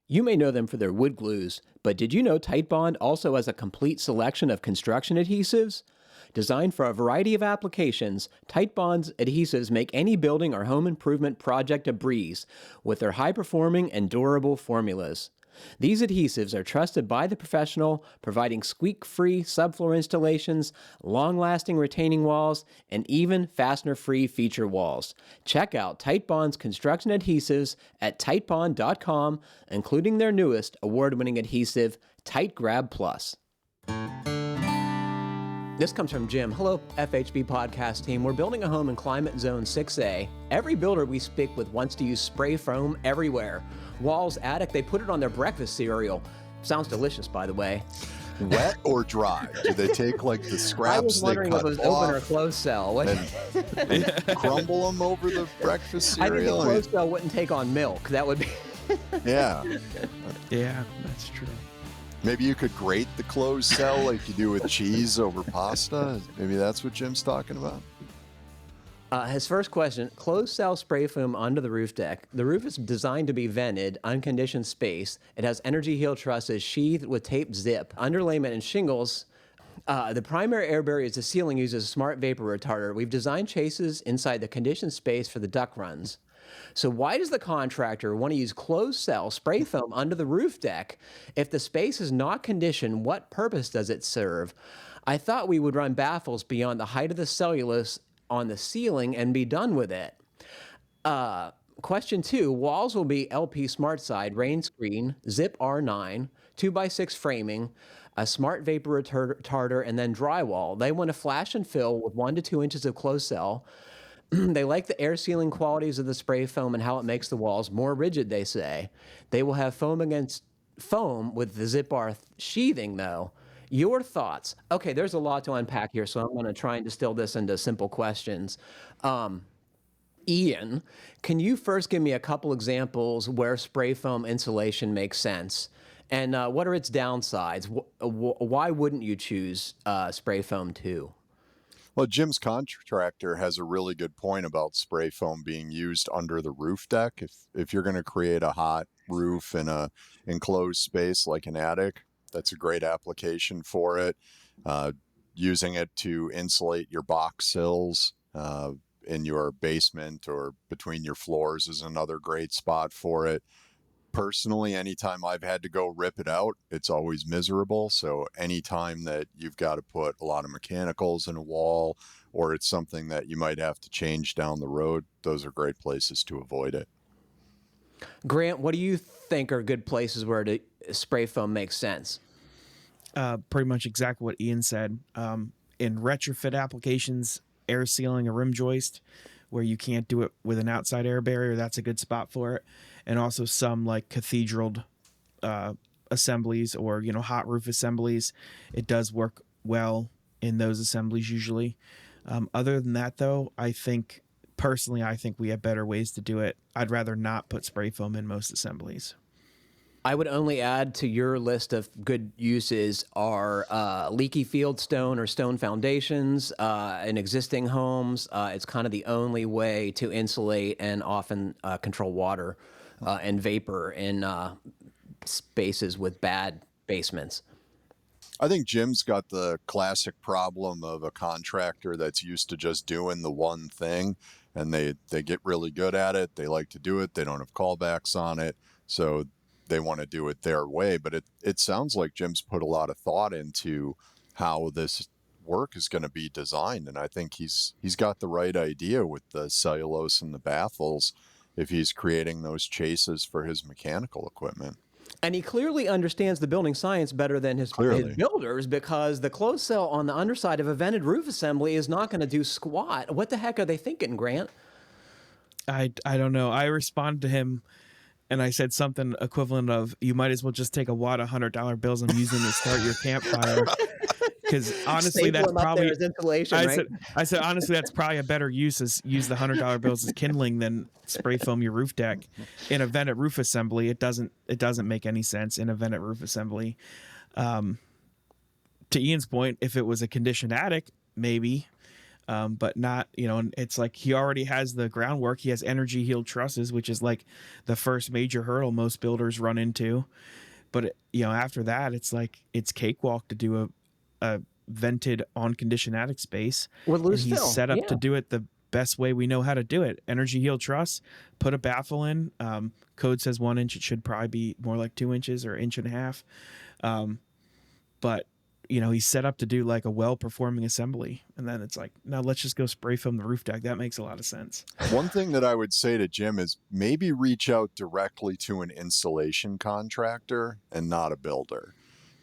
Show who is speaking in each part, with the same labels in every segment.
Speaker 1: You may know them for their wood glues, but did you know Titebond also has a complete selection of construction adhesives? Designed for a variety of applications, Titebond's adhesives make any building or home improvement project a breeze with their high-performing and durable formulas. These adhesives are trusted by the professional, providing squeak-free subfloor installations, long-lasting retaining walls, and even fastener-free feature walls. Check out Titebond's construction adhesives at titebond.com, including their newest award-winning adhesive, Tight Grab Plus. This comes from Jim. Hello, FHB Podcast team. We're building a home in Climate Zone 6A. Every builder we speak with wants to use spray foam everywhere. Walls, attic, they put it on their breakfast cereal. Sounds delicious, by the way.
Speaker 2: Wet or dry? Do they take like the scraps?
Speaker 1: I was wondering if it was open or closed cell.
Speaker 2: And crumble them over the breakfast cereal?
Speaker 1: I think the closed cell wouldn't take on milk. That would be...
Speaker 2: Yeah.
Speaker 3: Yeah, that's true.
Speaker 2: Maybe you could grate the closed cell like you do with cheese over pasta. Maybe that's what Jim's talking about.
Speaker 1: His first question, closed cell spray foam under the roof deck. The roof is designed to be vented, unconditioned space. It has energy heel trusses sheathed with tape zip. Underlayment and shingles. The primary air barrier is the ceiling uses a smart vapor retarder. We've designed chases inside the conditioned space for the duct runs. So why does the contractor want to use closed cell spray foam under the roof deck? If the space is not conditioned, what purpose does it serve? I thought we would run baffles beyond the height of the cellulose on the ceiling and be done with it. Question 2, walls will be LP SmartSide, rainscreen, zip R9, 2x6 framing, a smart vapor retarder, and then drywall. They want to flash and fill with 1 to 2 inches of closed cell. They like the air sealing qualities of the spray foam and how it makes the walls more rigid, they say. They will have foam against foam with the zip R sheathing, though. Your thoughts? Okay, there's a lot to unpack here, so I'm going to try and distill this into simple questions. Ian, can you first give me a couple examples where spray foam insulation makes sense? And what are its downsides? Why wouldn't you choose spray foam too?
Speaker 2: Well, Jim's contractor has a really good point about spray foam being used under the roof deck. If you're going to create a hot roof in a enclosed space like an attic, that's a great application for it. Using it to insulate your box sills in your basement or between your floors is another great spot for it. Personally, anytime I've had to go rip it out, it's always miserable. So anytime that you've got to put a lot of mechanicals in a wall or it's something that you might have to change down the road, those are great places to avoid it.
Speaker 1: Grant, what do you think are good places where the spray foam makes sense?
Speaker 3: Pretty much exactly what Ian said. In retrofit applications, air sealing a rim joist where you can't do it with an outside air barrier, that's a good spot for it. And also some like cathedral assemblies or, hot roof assemblies. It does work well in those assemblies usually. Other than that, though, I think we have better ways to do it. I'd rather not put spray foam in most assemblies.
Speaker 1: I would only add to your list of good uses are leaky field stone or stone foundations in existing homes. It's kind of the only way to insulate and often control water and vapor in spaces with bad basements.
Speaker 2: I think Jim's got the classic problem of a contractor that's used to just doing the one thing, and they get really good at it. They like to do it. They don't have callbacks on it. So they want to do it their way, but it sounds like Jim's put a lot of thought into how this work is going to be designed, and I think he's got the right idea with the cellulose and the baffles if he's creating those chases for his mechanical equipment.
Speaker 1: And he clearly understands the building science better than his builders, because the closed cell on the underside of a vented roof assembly is not going to do squat. What the heck are they thinking, Grant?
Speaker 3: I don't know. I responded to him and I said something equivalent of, you might as well just take a wad of $100 bills and use them to start your campfire. Because honestly, that's probably insulation, I said honestly, that's probably a better use the $100 bills as kindling than spray foam your roof deck in a vented roof assembly. It doesn't make any sense in a vented roof assembly. To Ian's point, if it was a conditioned attic, maybe. but not, and it's like he already has the groundwork. He has energy healed trusses, which is like the first major hurdle most builders run into. But after that, it's like it's cakewalk to do a vented on conditioned attic space.
Speaker 1: With loose
Speaker 3: and he's
Speaker 1: fill,
Speaker 3: set up
Speaker 1: yeah.
Speaker 3: to do it the best way we know how to do it. Energy healed truss, put a baffle in. Code says 1 inch. It should probably be more like 2 inches or 1.5 inches. But he's set up to do like a well-performing assembly. And then it's like, now let's just go spray foam the roof deck. That makes a lot of sense.
Speaker 2: One thing that I would say to Jim is maybe reach out directly to an installation contractor and not a builder,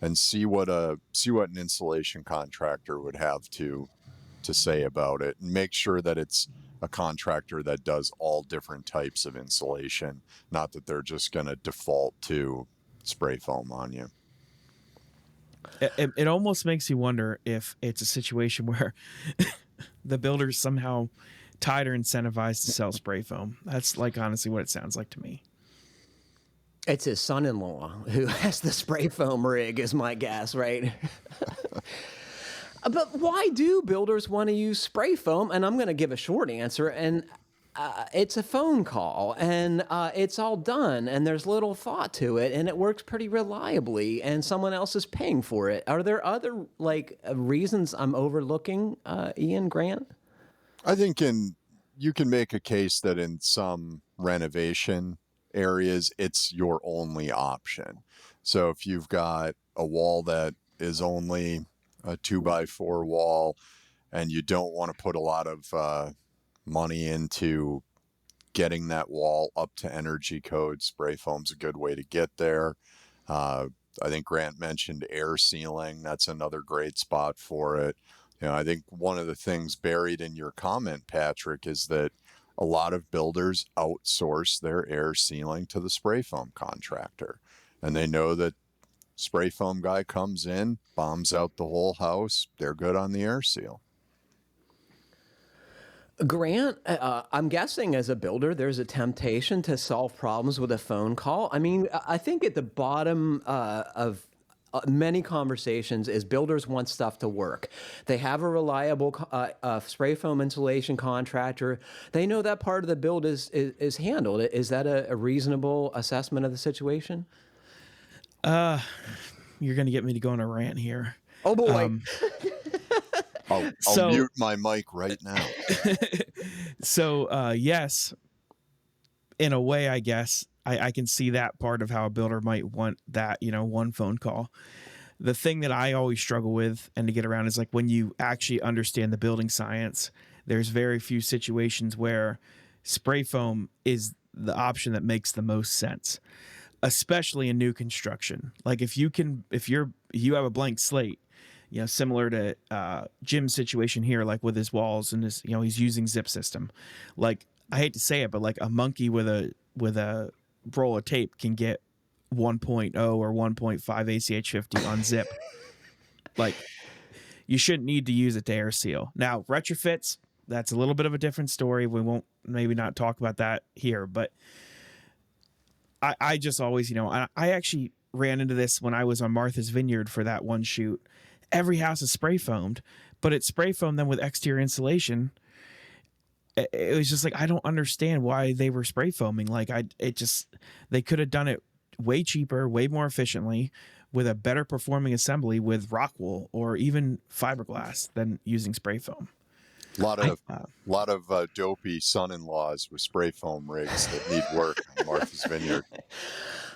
Speaker 2: and see what an installation contractor would have to say about it, and make sure that it's a contractor that does all different types of insulation, not that they're just going to default to spray foam on you.
Speaker 3: It almost makes you wonder if it's a situation where the builder's somehow tied or incentivized to sell spray foam. That's like honestly what it sounds like to me.
Speaker 1: It's his son-in-law who has the spray foam rig, is my guess, right? But why do builders want to use spray foam? And I'm going to give a short answer, and it's a phone call, and it's all done, and there's little thought to it, and it works pretty reliably, and someone else is paying for it. Are there other reasons I'm overlooking, Ian, Grant?
Speaker 2: I think you can make a case that in some renovation areas, it's your only option. So if you've got a wall that is only a 2x4 wall, and you don't want to put a lot of money into getting that wall up to energy code, spray foam's a good way to get there. I think Grant mentioned air sealing. That's another great spot for it. I think one of the things buried in your comment, Patrick, is that a lot of builders outsource their air sealing to the spray foam contractor, and they know that spray foam guy comes in, bombs out the whole house. They're good on the air seal.
Speaker 1: Grant, I'm guessing as a builder, there's a temptation to solve problems with a phone call. I mean, I think at the bottom of many conversations is builders want stuff to work. They have a reliable spray foam insulation contractor. They know that part of the build is handled. Is that a reasonable assessment of the situation?
Speaker 3: You're going to get me to go on a rant here.
Speaker 1: Oh boy.
Speaker 2: I'll mute my mic right now.
Speaker 3: So, yes, in a way, I guess I can see that part of how a builder might want that, one phone call. The thing that I always struggle with and to get around is like when you actually understand the building science, there's very few situations where spray foam is the option that makes the most sense, especially in new construction. Like if you have a blank slate, similar to Jim's situation here, like with his walls and his, he's using zip system. Like I hate to say it, but like a monkey with a roll of tape can get 1.0 or 1.5 ACH 50 on zip. Like you shouldn't need to use it to air seal. Now retrofits, that's a little bit of a different story. We won't maybe not talk about that here, but I just always, I actually ran into this when I was on Martha's Vineyard for that one shoot. Every house is spray foamed, but it's spray foamed then with exterior insulation. It was just like, I don't understand why they were spray foaming. Like they could have done it way cheaper, way more efficiently with a better performing assembly with rock wool or even fiberglass than using spray foam.
Speaker 2: A lot of dopey son-in-laws with spray foam rigs that need work on Martha's Vineyard.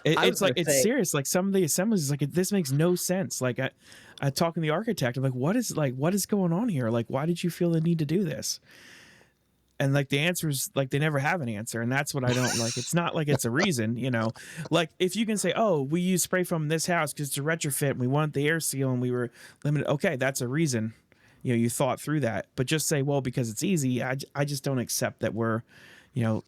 Speaker 3: It's serious. Like some of the assemblies, like this makes no sense. Like I talking to the architect, I'm like, what is going on here? Like, why did you feel the need to do this? And like the answer is like they never have an answer, and that's what I don't like. It's not like it's a reason, Like if you can say, "Oh, we use spray foam in this house because it's a retrofit, and we want the air seal, and we were limited." Okay, that's a reason. You thought through that, but just say, "Well, because it's easy." I just don't accept that we're,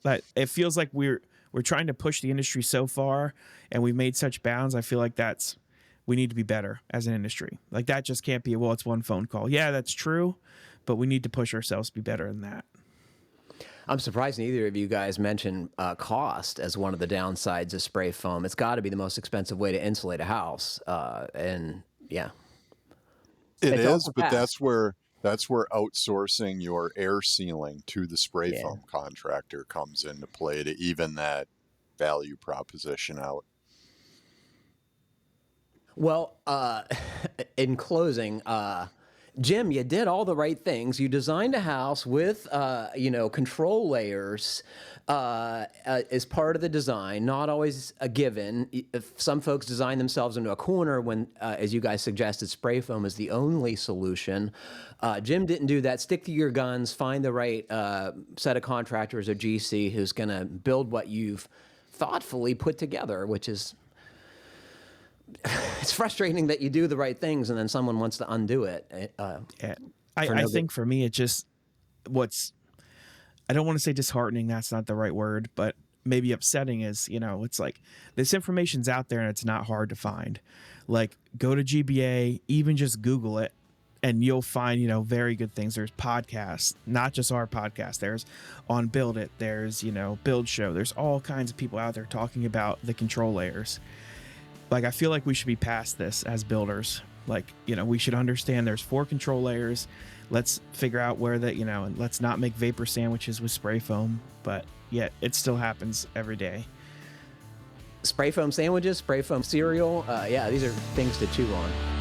Speaker 3: that it feels like we're trying to push the industry so far, and we've made such bounds. I feel like we need to be better as an industry. Like that just can't be. Well, it's one phone call. Yeah, that's true, but we need to push ourselves to be better than that.
Speaker 1: I'm surprised neither of you guys mentioned cost as one of the downsides of spray foam. It's got to be the most expensive way to insulate a house. And yeah.
Speaker 2: It is, but that's where That's where outsourcing your air sealing to the spray
Speaker 1: Yeah.
Speaker 2: foam contractor comes into play to even that value proposition out.
Speaker 1: Well, in closing, Jim, you did all the right things. You designed a house with, control layers as part of the design. Not always a given. If some folks design themselves into a corner when, as you guys suggested, spray foam is the only solution. Jim didn't do that. Stick to your guns. Find the right set of contractors or GC who's going to build what you've thoughtfully put together, which is... It's frustrating that you do the right things and then someone wants to undo it.
Speaker 3: I think for me, it just I don't want to say disheartening. That's not the right word, but maybe upsetting is, it's like this information's out there and it's not hard to find. Like, go to GBA, even just Google it, and you'll find, very good things. There's podcasts, not just our podcast. There's on Build It. There's, Build Show. There's all kinds of people out there talking about the control layers. Like, I feel like we should be past this as builders. Like, we should understand there's 4 control layers. Let's figure out where and let's not make vapor sandwiches with spray foam. But yet it still happens every day.
Speaker 1: Spray foam sandwiches, spray foam cereal. These are things to chew on.